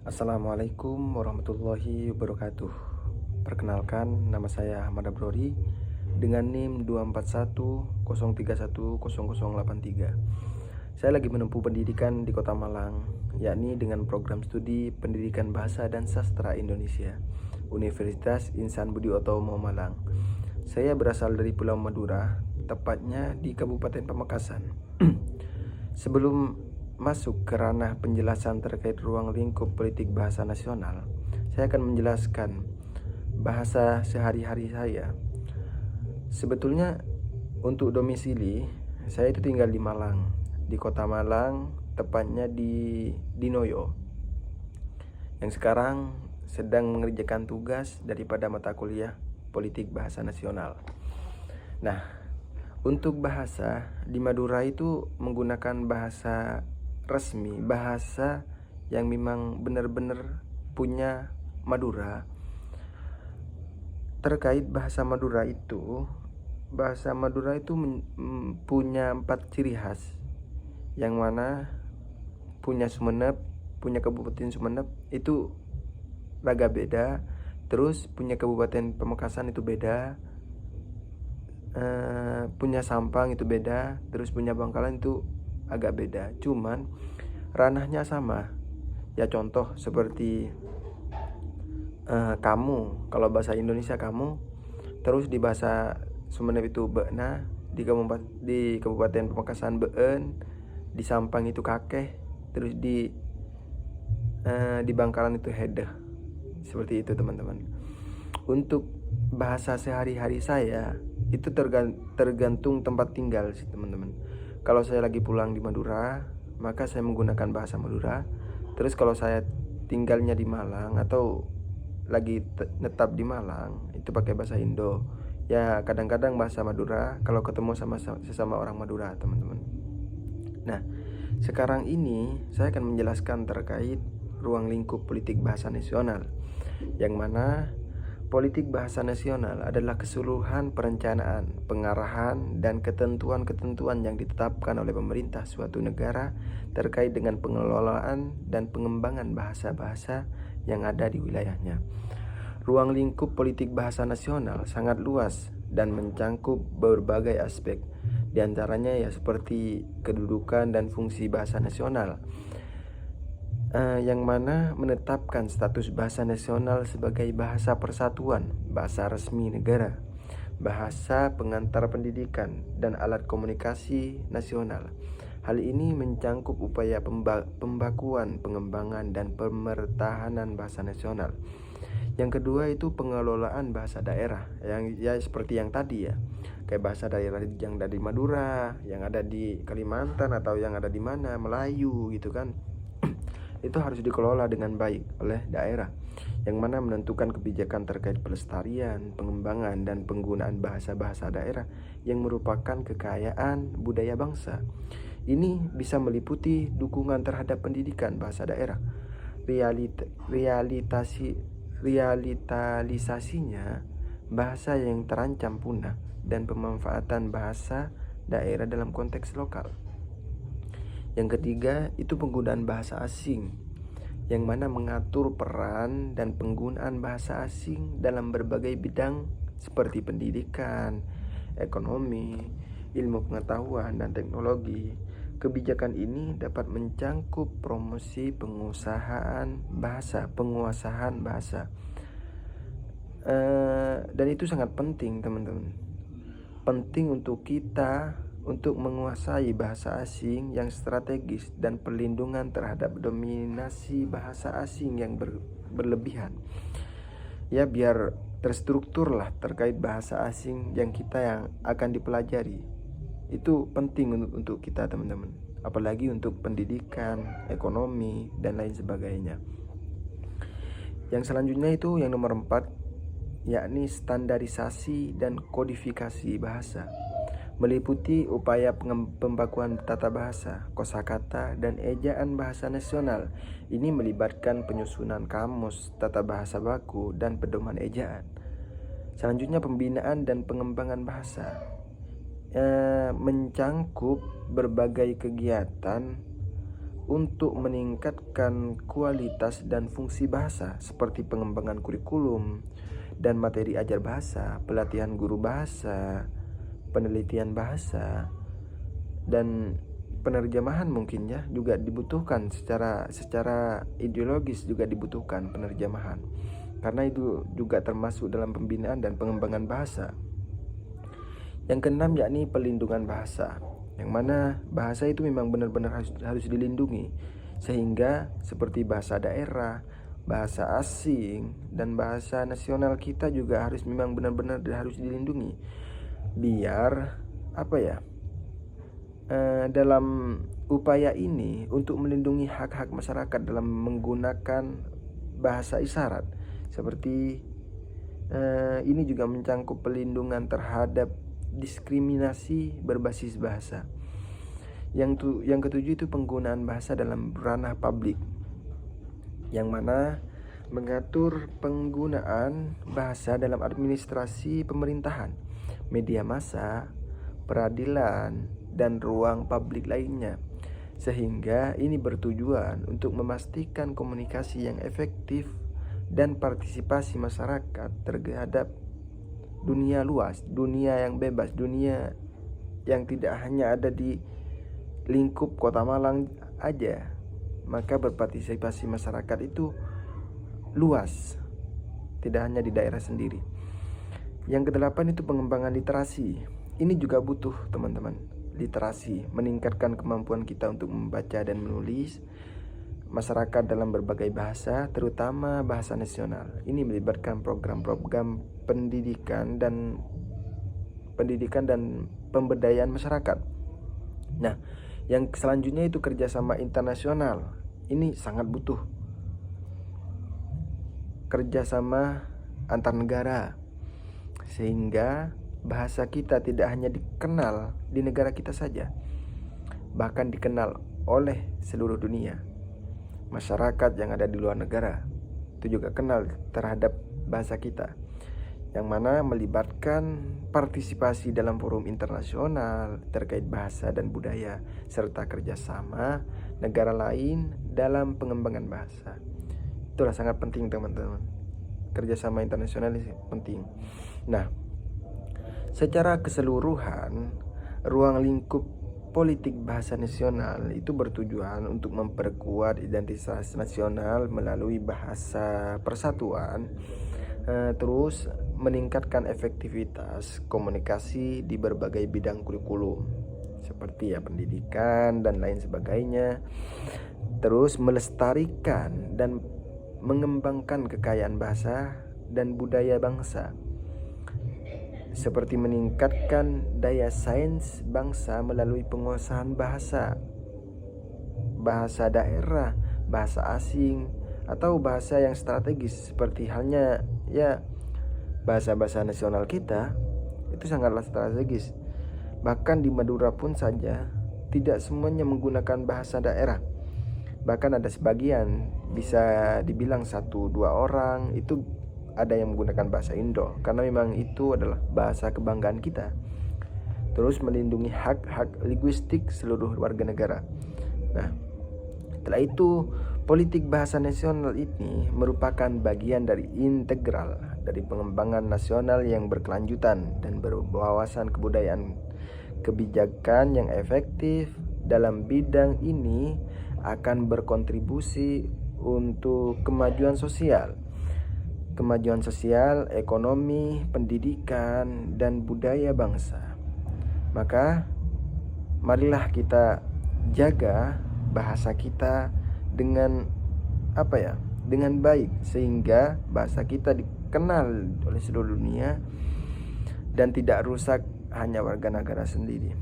Assalamualaikum warahmatullahi wabarakatuh. Perkenalkan, nama saya Ahmad Abrori dengan NIM 24103100083. Saya lagi menempuh pendidikan di Kota Malang, yakni dengan program studi Pendidikan Bahasa dan Sastra Indonesia, Universitas Insan Budi Utomo Malang. Saya berasal dari Pulau Madura, tepatnya di Kabupaten Pamekasan. Sebelum masuk ke ranah penjelasan terkait ruang lingkup politik bahasa nasional, saya akan menjelaskan bahasa sehari-hari saya. Sebetulnya untuk domisili, saya itu tinggal di Malang, di Kota Malang, tepatnya di Dinoyo, yang sekarang sedang mengerjakan tugas daripada mata kuliah politik bahasa nasional. Nah, untuk bahasa di Madura itu menggunakan bahasa resmi, bahasa yang memang benar-benar punya Madura. Terkait bahasa Madura itu punya 4 ciri khas, yang mana punya Sumeneb, punya Kabupaten Sumeneb itu raga beda, terus punya Kabupaten Pamekasan itu beda, punya Sampang itu beda, terus punya Bangkalan itu agak beda, cuman ranahnya sama. Ya contoh seperti kamu, kalau bahasa Indonesia kamu, terus di bahasa Sumeneb itu beuna, di Kabupaten Pamekasan beun, di Sampang itu kakeh, terus di Bangkalan itu hedeh. Seperti itu teman-teman. Untuk bahasa sehari-hari saya itu tergantung tempat tinggal sih teman-teman. Kalau saya lagi pulang di Madura, maka saya menggunakan bahasa Madura. Terus kalau saya tinggalnya di Malang atau lagi netap di Malang, itu pakai bahasa Indo. Ya kadang-kadang bahasa Madura kalau ketemu sama sesama orang Madura teman-teman. Nah, sekarang ini saya akan menjelaskan terkait ruang lingkup politik bahasa nasional, yang mana politik bahasa nasional adalah keseluruhan perencanaan, pengarahan, dan ketentuan-ketentuan yang ditetapkan oleh pemerintah suatu negara terkait dengan pengelolaan dan pengembangan bahasa-bahasa yang ada di wilayahnya. Ruang lingkup politik bahasa nasional sangat luas dan mencangkup berbagai aspek, di antaranya ya seperti kedudukan dan fungsi bahasa nasional, yang mana menetapkan status bahasa nasional sebagai bahasa persatuan, bahasa resmi negara, bahasa pengantar pendidikan, dan alat komunikasi nasional. Hal ini mencangkup upaya pembakuan, pengembangan, dan pemertahanan bahasa nasional. Yang kedua itu pengelolaan bahasa daerah, yang ya seperti yang tadi ya, kayak bahasa daerah yang ada di Madura, yang ada di Kalimantan, atau yang ada di mana Melayu gitu kan. Itu harus dikelola dengan baik oleh daerah, yang mana menentukan kebijakan terkait pelestarian, pengembangan, dan penggunaan bahasa-bahasa daerah yang merupakan kekayaan budaya bangsa. Ini bisa meliputi dukungan terhadap pendidikan bahasa daerah, realitalisasinya bahasa yang terancam punah, dan pemanfaatan bahasa daerah dalam konteks lokal. Yang ketiga itu penggunaan bahasa asing, yang mana mengatur peran dan penggunaan bahasa asing dalam berbagai bidang seperti pendidikan, ekonomi, ilmu pengetahuan, dan teknologi. Kebijakan ini dapat mencangkup promosi penguasaan bahasa, dan itu sangat penting teman-teman. Penting untuk kita untuk menguasai bahasa asing yang strategis dan perlindungan terhadap dominasi bahasa asing yang berlebihan. Ya biar terstruktur lah terkait bahasa asing yang akan dipelajari. Itu penting untuk kita teman-teman, apalagi untuk pendidikan, ekonomi, dan lain sebagainya. Yang selanjutnya itu yang nomor 4, yakni standarisasi dan kodifikasi bahasa, meliputi upaya pembakuan tata bahasa, kosakata, dan ejaan bahasa nasional. Ini melibatkan penyusunan kamus, tata bahasa baku, dan pedoman ejaan. Selanjutnya pembinaan dan pengembangan bahasa, mencangkup berbagai kegiatan untuk meningkatkan kualitas dan fungsi bahasa seperti pengembangan kurikulum dan materi ajar bahasa, pelatihan guru bahasa, penelitian bahasa, dan penerjemahan mungkin ya juga dibutuhkan secara ideologis juga dibutuhkan penerjemahan. Karena itu juga termasuk dalam pembinaan dan pengembangan bahasa. Yang keenam yakni pelindungan bahasa, yang mana bahasa itu memang benar-benar harus dilindungi, sehingga seperti bahasa daerah, bahasa asing, dan bahasa nasional kita juga memang benar-benar harus dilindungi. Biar dalam upaya ini untuk melindungi hak-hak masyarakat dalam menggunakan bahasa isyarat, seperti ini juga mencangkup pelindungan terhadap diskriminasi berbasis bahasa. Yang ketujuh itu penggunaan bahasa dalam ranah publik, yang mana mengatur penggunaan bahasa dalam administrasi pemerintahan, media massa, peradilan, dan ruang publik lainnya. Sehingga ini bertujuan untuk memastikan komunikasi yang efektif dan partisipasi masyarakat terhadap dunia luas, dunia yang bebas, dunia yang tidak hanya ada di lingkup Kota Malang aja. Maka berpartisipasi masyarakat itu luas, tidak hanya di daerah sendiri. Yang kedelapan itu pengembangan literasi. Ini juga butuh teman-teman, literasi, meningkatkan kemampuan kita untuk membaca dan menulis masyarakat dalam berbagai bahasa, terutama bahasa nasional. Ini melibatkan program-program pendidikan dan pemberdayaan masyarakat. Nah, yang selanjutnya itu kerjasama internasional. Ini sangat butuh kerjasama antar negara, sehingga bahasa kita tidak hanya dikenal di negara kita saja, bahkan dikenal oleh seluruh dunia. Masyarakat yang ada di luar negara itu juga kenal terhadap bahasa kita, yang mana melibatkan partisipasi dalam forum internasional terkait bahasa dan budaya, serta kerjasama negara lain dalam pengembangan bahasa. Itulah sangat penting teman-teman. Kerjasama internasional ini penting. Nah, secara keseluruhan, ruang lingkup politik bahasa nasional itu bertujuan untuk memperkuat identitas nasional melalui bahasa persatuan, terus meningkatkan efektivitas komunikasi di berbagai bidang kurikulum seperti pendidikan dan lain sebagainya, terus melestarikan dan mengembangkan kekayaan bahasa dan budaya bangsa, seperti meningkatkan daya sains bangsa melalui penguasaan bahasa daerah, bahasa asing, atau bahasa yang strategis seperti halnya bahasa-bahasa nasional kita itu sangatlah strategis. Bahkan di Madura pun saja tidak semuanya menggunakan bahasa daerah. Bahkan ada sebagian, bisa dibilang 1-2 orang itu ada yang menggunakan bahasa Indo, karena memang itu adalah bahasa kebanggaan kita. Terus melindungi hak-hak linguistik seluruh warga negara. Nah, setelah itu politik bahasa nasional ini merupakan bagian dari integral dari pengembangan nasional yang berkelanjutan dan berwawasan kebudayaan. Kebijakan yang efektif dalam bidang ini akan berkontribusi untuk kemajuan sosial, ekonomi, pendidikan, dan budaya bangsa. Maka marilah kita jaga bahasa kita dengan dengan baik, sehingga bahasa kita dikenal oleh seluruh dunia dan tidak rusak hanya warga negara sendiri.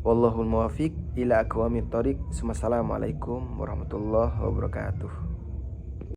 Wallahul muwaffiq ila aqwamit thoriq. Wassalamualaikum warahmatullahi wabarakatuh.